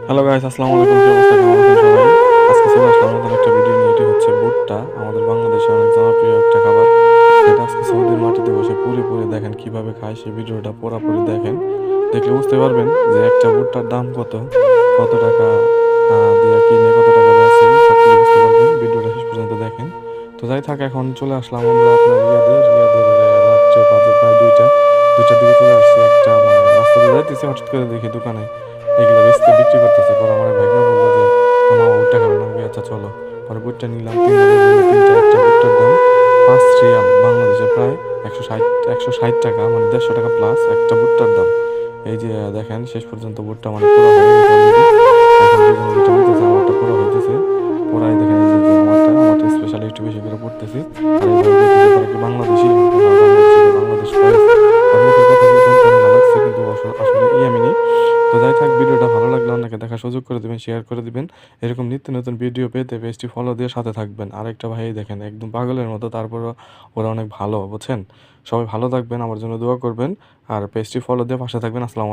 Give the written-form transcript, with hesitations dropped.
Hello guys, আসসালামু আলাইকুম। কি অবস্থা, কেমন আছেন সবাই? আজকে চলে আসলাম নতুন একটা ভিডিও নিয়ে। এটি হচ্ছে ভুট্টা, আমাদের বাংলাদেশে অনেক জনপ্রিয় একটা খাবার। এটা আজকে সৌদির মাটিতে বসে পুড়ে পুড়ে দেখেন কিভাবে খায়, সেই ভিডিওটা পুরোপুরি দেখেন। দেখলে বুঝতে পারবেন যে একটা ভুট্টার দাম কত, কত টাকা দিয়ে কিনে, কত টাকা বেচে, সবগুলো বুঝতে পারবেন। ভিডিওটা শেষ পর্যন্ত দেখেন। তো যাই থাক, এখন চলে আসলাম আমরা আপনার রিয়াদের রাত্রে বাজে প্রায় দুইটার দিকে চলে আসছি। একটা মানে রাস্তাতে যাইতেছি, হঠাৎ করে দেখি দোকানে এগুলা বেচতে বিক্রি করতেছে। পরে আমার এক ভাইগনা বললো যে মামা ভুট্টা খাবেন? আমি বলি, আচ্ছা চলো। পরে ভুট্টা নিলাম 3 দলের জন্য তিনটা। একটা ভুট্টার দাম 5 রিয়াল, বাংলাদেশে প্রায় 160 টাকা, মানে 150 টাকা প্লাস একটা ভুট্টার দাম। এই যে দেখেন, শেষ পর্যন্ত ভুট্টা মানে পুরো হয়ে গেছে অলরেডি। এখন দুজনে দুইটা নিতেছে, আমারটা পুরো হইতেছে। পুরাই দেখেন, এই যে আমারটা স্পেশালি একটু বেশি করে পড়তেছি। আর এই ভাই কইতেছে তোরা কি বাংলাদেশি? আমি বলি, হ্যাঁ বাংলাদেশি। বাংলাদেশ কয়েস। ওর মুখের কথাগুলো শুনতে অনেক ভালো লাগছে, কিন্তু আসলে ইয়ামিনি। তো যাই থাক, ভিডিওটা ভালো লাগলে অন্যকে দেখার সুযোগ করে দিবেন, শেয়ার করে দিবেন। এরকম নিত্য নতুন ভিডিও পেতে পেজটি ফলো দিয়ে সাথে থাকবেন। আরেকটা ভাই দেখেন, একদম পাগলের মতো, তারপরও ওরা অনেক ভালো, বুঝছেন? সবাই ভালো থাকবেন, আমার জন্য দোয়া করবেন। আর পেজটি ফলো দিয়ে পাশে থাকবেন। আসসালামু আলাইকুম।